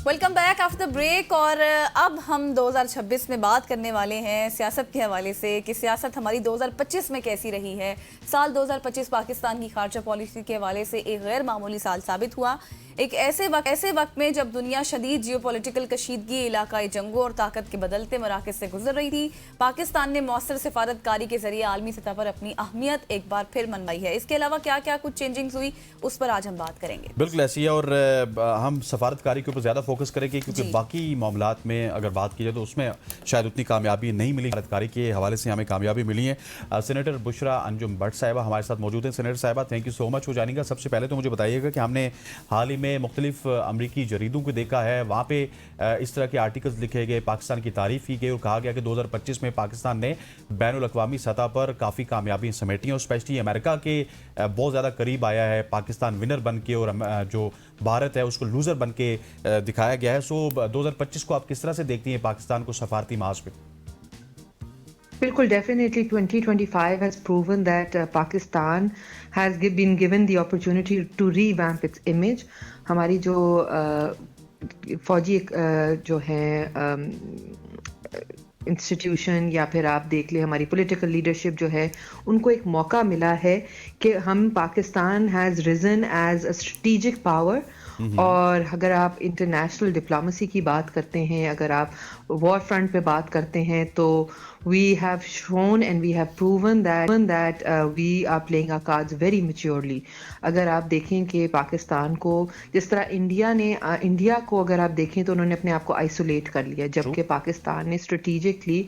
Welcome back after break. اور اب ہم 2026 میں بات کرنے والے ہیں سیاست کے حوالے سے کہ سیاست ہماری 2025 میں کیسی رہی ہے. سال 2025 پاکستان کی خارجہ پالیسی کے حوالے سے ایک غیر معمولی سال ثابت ہوا. ایک ایسے وقت میں جب دنیا شدید جیو پولیٹیکل کشیدگی، علاقائی جنگوں اور طاقت کے بدلتے مراکز سے گزر رہی تھی، پاکستان نے مؤثر سفارتکاری کے ذریعے عالمی سطح پر اپنی اہمیت ایک بار پھر منوائی ہے. اس کے علاوہ کیا کیا کچھ چینجنگز ہوئی اس پر آج ہم بات کریں گے. بالکل ایسی ہے، اور ہم سفارتکاری کے اوپر زیادہ فوکس کریں گے کیونکہ باقی معاملات میں اگر بات کی جائے تو اس میں شاید اتنی کامیابی نہیں ملی. سفارتکاری کے حوالے سے ہمیں کامیابی ملی ہے. سینیٹر بشرا انجم بٹ صاحبہ ہمارے ساتھ موجود ہیں. سینیٹر صاحبہ thank you so much for joining. سب سے پہلے تو مجھے بتائیے گا کہ ہم نے حال ہی میں مختلف امریکی جریدوں کو دیکھا ہے، وہاں پہ اس طرح کے آرٹیکلز لکھے گئے، پاکستان کی تعریف کی گئی اور کہا گیا کہ 2025 میں پاکستان نے بین الاقوامی سطح پر کافی کامیابی سمیٹی ہیں، اور اسپیشلی امریکہ کے بہت زیادہ قریب آیا ہے. پاکستان ونر بن کے اور جو بھارت ہے اس کو لوزر بن کے دکھایا گیا ہے. سو 2025 کو آپ کس طرح سے دیکھتی ہیں پاکستان کو سفارتی محاذ پہ؟ بالکل definitely 2025 has proven that Pakistan has been given the opportunity to revamp its image. ہماری جو فوجی جو ہیں انسٹیٹیوشن یا پھر آپ دیکھ لیں ہماری پولیٹیکل لیڈرشپ جو ہے ان کو ایک موقع ملا ہے کہ ہم Pakistan has reason as a strategic power. اور اگر آپ انٹرنیشنل ڈپلومیسی کی بات کرتے ہیں، اگر آپ وار فرنٹ پہ بات کرتے ہیں تو we have shown and we have proven that we are playing our cards very maturely. اگر آپ دیکھیں کہ پاکستان کو جس طرح انڈیا کو اگر آپ دیکھیں تو انہوں نے اپنے آپ کو آئسولیٹ کر لیا، جبکہ پاکستان نے اسٹریٹجکلی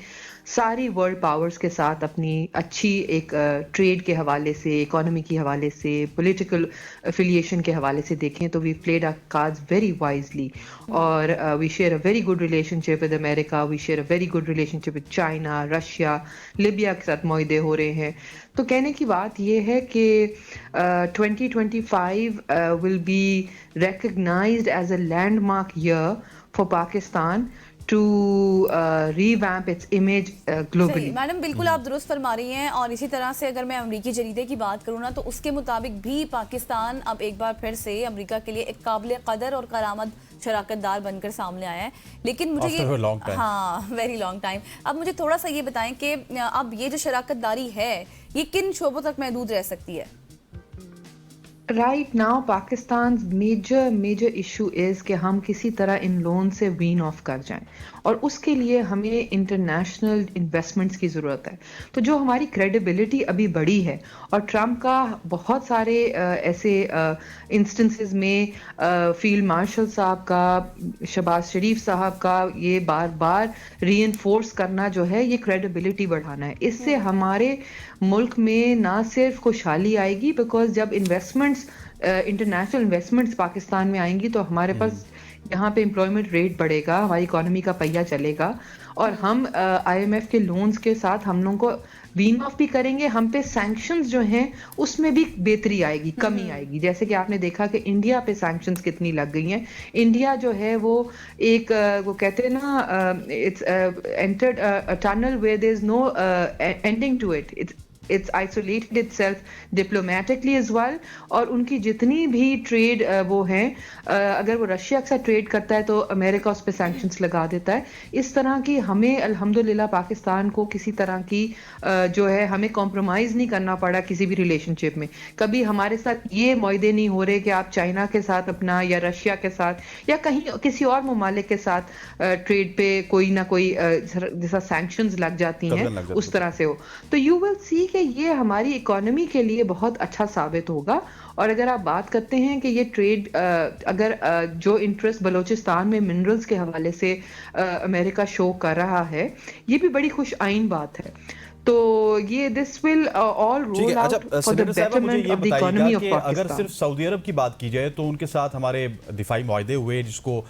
ساری ورلڈ پاورز کے ساتھ اپنی اچھی ایک ٹریڈ کے حوالے سے، اکانومی کے حوالے سے، پولیٹیکل افیلیشن کے حوالے سے دیکھیں تو we played our cards very wisely. اور we share a very good relationship with America, we share a very good relationship with China, Russia, Libya کے ساتھ معاہدے ہو رہے ہیں. تو کہنے کی بات یہ ہے کہ 2025 will be recognized as a landmark year for Pakistan to revamp its image globally. Madam بالکل آپ درست فرما رہی ہیں. اور اسی طرح سے اگر میں امریکی جریدے کی بات کروں نا تو اس کے مطابق بھی پاکستان اب ایک بار پھر سے امریکہ کے لیے ایک قابل قدر اور کارآمد شراکت دار بن کر سامنے آیا ہے. لیکن مجھے یہ ویری لانگ ٹائم. اب مجھے تھوڑا سا یہ بتائیں کہ اب یہ جو شراکت داری ہے یہ کن شعبوں تک محدود رہ سکتی ہے؟ Right now Pakistan major issue is کہ ہم کسی طرح ان لون سے وین آف کر جائیں، اور اس کے لیے ہمیں انٹرنیشنل انویسٹمنٹس کی ضرورت ہے. تو جو ہماری کریڈیبلٹی ابھی بڑی ہے، اور ٹرمپ کا بہت سارے ایسے انسٹنسز میں فیلڈ مارشل صاحب کا، شہباز شریف صاحب کا یہ بار بار ری انفورس کرنا جو ہے یہ کریڈیبلٹی بڑھانا ہے. اس سے ہمارے ملک میں نہ صرف خوشحالی آئے گی، بیکاز جب انویسٹمنٹس انٹرنیشنل انویسٹمنٹس پاکستان میں آئیں گی تو ہمارے پاس یہاں پہ امپلائمنٹ ریٹ بڑھے گا، ہماری اکانومی کا پہیہ چلے گا، اور ہم آئی ایم ایف کے لونز کے ساتھ ہم لوگوں کو وین آف بھی کریں گے. ہم پہ سینکشنز جو ہیں اس میں بھی بہتری آئے گی، کمی آئے گی. جیسے کہ آپ نے دیکھا کہ انڈیا پہ سینکشنز کتنی لگ گئی ہیں. انڈیا جو ہے وہ ایک وہ کہتے ہیں نا it's entered a tunnel where there is no ending to it. It's isolated itself diplomatically as well. اور ان کی جتنی بھی ٹریڈ وہ ہیں، اگر وہ رشیا کے ساتھ ٹریڈ کرتا ہے تو امریکہ اس پہ سینکشنز لگا دیتا ہے. اس طرح کی ہمیں الحمدللہ پاکستان کو کسی طرح کی جو ہے ہمیں کمپرومائز نہیں کرنا پڑا کسی بھی ریلیشن شپ میں. کبھی ہمارے ساتھ یہ معاہدے نہیں ہو رہے کہ آپ چائنا کے ساتھ اپنا یا رشیا کے ساتھ یا کہیں کسی اور ممالک کے ساتھ ٹریڈ پہ کوئی نہ کوئی جیسا سینکشنز لگ جاتی ہیں اس طرح سے ہو. تو یو ول سی کہ یہ ہماری اکانومی کے لیے بہت اچھا ثابت ہوگا. اور اگر آپ بات کرتے ہیں کہ یہ ٹریڈ اگر جو انٹرسٹ بلوچستان میں منرلز کے حوالے سے امریکہ شو کر رہا ہے، یہ بھی بڑی خوش آئین بات ہے. تو یہ this will all roll out for the betterment of the economy of Pakistan. اگر صرف سعودی عرب کی بات کی جائے تو ان کے ساتھ ہمارے دفاعی معاہدے ہوئے جس کو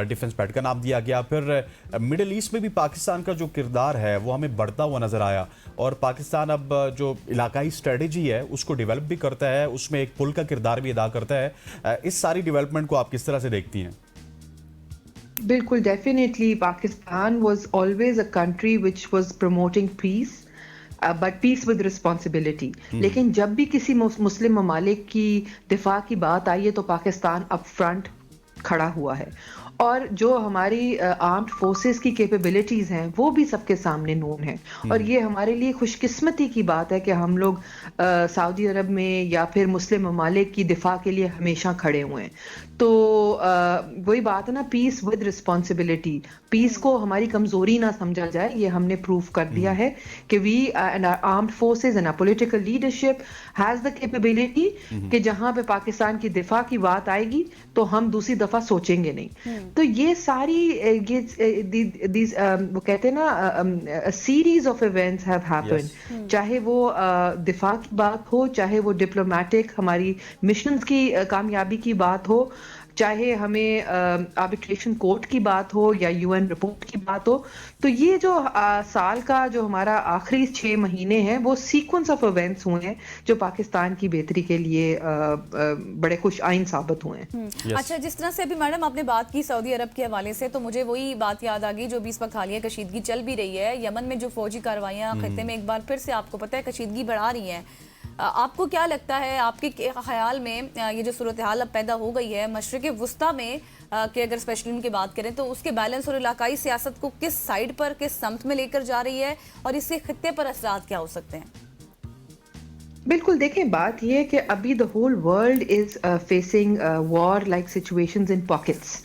ڈیفنس پیکٹ کا نام دیا گیا. پھر مڈل ایسٹ میں بھی پاکستان کا جو کردار ہے وہ ہمیں بڑھتا ہوا نظر آیا، اور پاکستان اب جو علاقائی اسٹریٹجی ہے اس کو ڈیولپ بھی کرتا ہے، اس میں ایک پل کا کردار بھی ادا کرتا ہے. اس ساری ڈیولپمنٹ کو آپ کس طرح سے دیکھتی ہیں؟ بالکل definitely Pakistan was always a country which was promoting peace, but peace with responsibility. لیکن جب بھی کسی مسلم ممالک کی دفاع کی بات آئی ہے تو پاکستان اپ فرنٹ کھڑا ہوا ہے. اور جو ہماری آرمڈ فورسز کی کیپیبلٹیز ہیں وہ بھی سب کے سامنے نون ہیں. اور یہ ہمارے لیے خوش قسمتی کی بات ہے کہ ہم لوگ سعودی عرب میں یا پھر مسلم ممالک کی دفاع کے لیے ہمیشہ کھڑے ہوئے ہیں. تو وہی بات ہے نا, پیس ود رسپانسبلٹی. پیس کو ہماری کمزوری نہ سمجھا جائے, یہ ہم نے پروف کر دیا ہے کہ we and armed forces and political leadership has the capability کہ جہاں پہ پاکستان کی دفاع کی بات آئے گی تو ہم دوسری دفعہ سوچیں گے نہیں. تو یہ ساری وہ کہتے ہیں نا series of events have happen, چاہے وہ دفاع کی بات ہو, چاہے وہ ڈپلومیٹک ہماری مشنز کی کامیابی کی بات ہو, چاہے ہمیں آربیٹریشن کورٹ کی بات ہو یا یو این رپورٹ کی بات ہو. تو یہ جو سال کا جو ہمارا آخری 6 مہینے ہیں وہ سیکوینس آف ایونٹس ہوئے ہیں جو پاکستان کی بہتری کے لیے بڑے خوش آئین ثابت ہوئے ہیں. اچھا, جس طرح سے ابھی میڈم آپ نے بات کی سعودی عرب کے حوالے سے, تو مجھے وہی بات یاد آ گئی جو بھی اس وقت حالیہ کشیدگی چل بھی رہی ہے یمن میں, جو فوجی کارروائیاں خطے میں ایک بار پھر سے آپ کو پتہ ہے کشیدگی بڑھا رہی ہیں. آپ کو کیا لگتا ہے, آپ کے خیال میں یہ جو صورتحال اب پیدا ہو گئی ہے مشرق وسطیٰ میں, کہ اگر اسپیشلی ان کی بات کریں تو اس کے بیلنس اور علاقائی سیاست کو کس سائیڈ پر, کس سمت میں لے کر جا رہی ہے, اور اس کے خطے پر اثرات کیا ہو سکتے ہیں؟ بالکل, دیکھیں بات یہ ہے کہ ابھی the whole world is facing war like situations in pockets.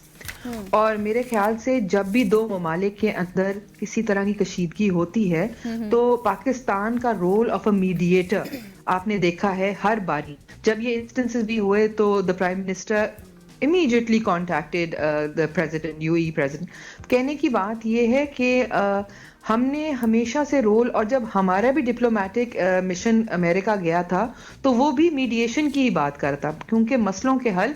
اور میرے خیال سے جب بھی 2 ممالک کے اندر کسی طرح کی کشیدگی ہوتی ہے تو پاکستان کا رول آف اے میڈیٹر آپ نے دیکھا ہے ہر باری. جب یہ انسٹنسز بھی ہوئے تو the prime minister immediately contacted the president, UAE president. کہنے کی بات یہ ہے کہ ہم نے ہمیشہ سے رول, اور جب ہمارا بھی ڈپلومیٹک مشن امریکہ گیا تھا تو وہ بھی میڈیشن کی ہی بات کرتا, کیونکہ مسئلوں کے حل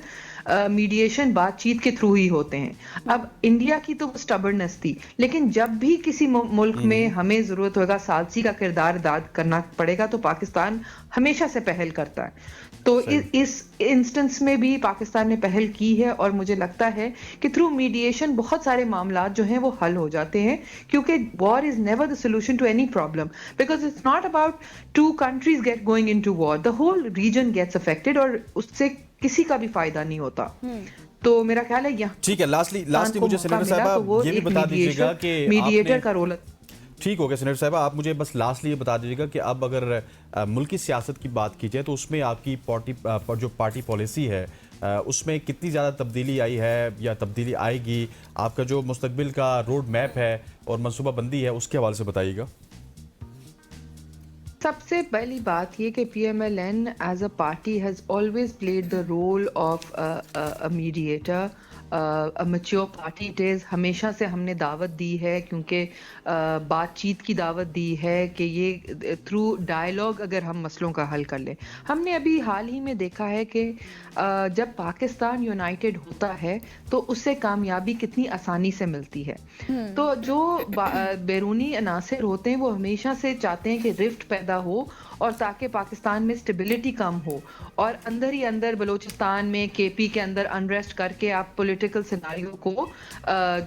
میڈیشن بات چیت کے تھرو ہی ہوتے ہیں. اب انڈیا کی تو سٹبرنس تھی, لیکن جب بھی کسی ملک میں ہمیں ضرورت ہوگا ثالثی کا کردار ادا کرنا پڑے گا تو پاکستان ہمیشہ سے پہل کرتا ہے. تو اس انسٹنس میں بھی پاکستان نے پہل کی ہے, اور مجھے لگتا ہے کہ تھرو میڈیشن بہت سارے معاملات جو ہیں وہ حل ہو جاتے ہیں, کیونکہ war is never the solution to any problem, because it's not about 2 countries get going into war, the whole region gets affected, اور اس سے کسی کا بھی فائدہ نہیں ہوتا. تو میرا خیال ہے یہاں ٹھیک ہے. لاسٹلی مجھے سینیٹر صاحبہ یہ بھی بتا دیجیے گا کہ میڈیٹر کا رول. ٹھیک ہو گیا سینیٹر صاحبہ, آپ مجھے بس لاسٹلی یہ بتا دیجیے گا کہ اب اگر ملکی سیاست کی بات کی جائے تو اس میں آپ کی جو پارٹی پالیسی ہے اس میں کتنی زیادہ تبدیلی آئی ہے یا تبدیلی آئے گی؟ آپ کا جو مستقبل کا روڈ میپ ہے اور منصوبہ بندی ہے اس کے حوالے سے بتائیے گا. سب سے پہلی بات یہ کہ P M L N as a party has always played the role of mediator, mature party it is. ہمیشہ سے ہم نے دعوت دی ہے, کیونکہ بات چیت کی دعوت دی ہے کہ یہ تھرو ڈائلاگ اگر ہم مسئلوں کا حل کر لیں. ہم نے ابھی حال ہی میں دیکھا ہے کہ جب پاکستان یونائٹڈ ہوتا ہے تو اس سے کامیابی کتنی آسانی سے ملتی ہے. تو جو بیرونی عناصر ہوتے ہیں وہ ہمیشہ سے چاہتے ہیں کہ رفٹ پیدا ہو, اور تاکہ پاکستان میں اسٹیبلٹی کم ہو, اور اندر ہی اندر بلوچستان میں کے پی کے اندر انریسٹ کر کے آپ پولیٹیکل سیناریو کو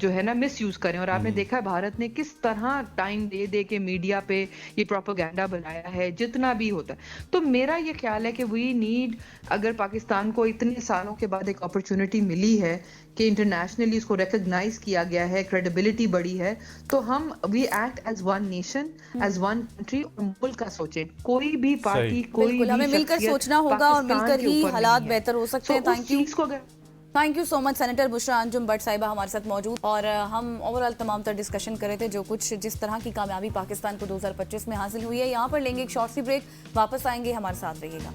جو ہے نا مس یوز کریں. اور آپ نے دیکھا بھارت نے کس طرح ٹائم دے کے میڈیا پہ یہ پروپیگنڈا بنایا ہے جتنا بھی ہوتا ہے. تو میرا یہ خیال ہے کہ وی نیڈ, اگر پاکستان کو اتنے سالوں کے بعد ایک اپرچونٹی ملی ہے کہ انٹرنیشنلی اس کو ریکگنائز کیا گیا ہے, کریڈیبلٹی بڑی ہے, تو ہم we act as one nation, as one country, اور ملک کا سوچیں. کوئی بھی پارٹی, کوئی بھی ہمیں مل کر سوچنا ہوگا اور مل کر ہی حالات بہتر ہو سکتے ہیں. Thank you so much senator Bushra Anjum but صاحبہ ہمارے ساتھ موجود, اور ہم اوور آل تمام تر ڈسکشن کرے تھے جو کچھ جس طرح کی کامیابی پاکستان کو 2025 میں حاصل ہوئی ہے. یہاں پر لیں گے ایک شارٹ سی بریک, واپس آئیں گے, ہمارے ساتھ رہیے گا.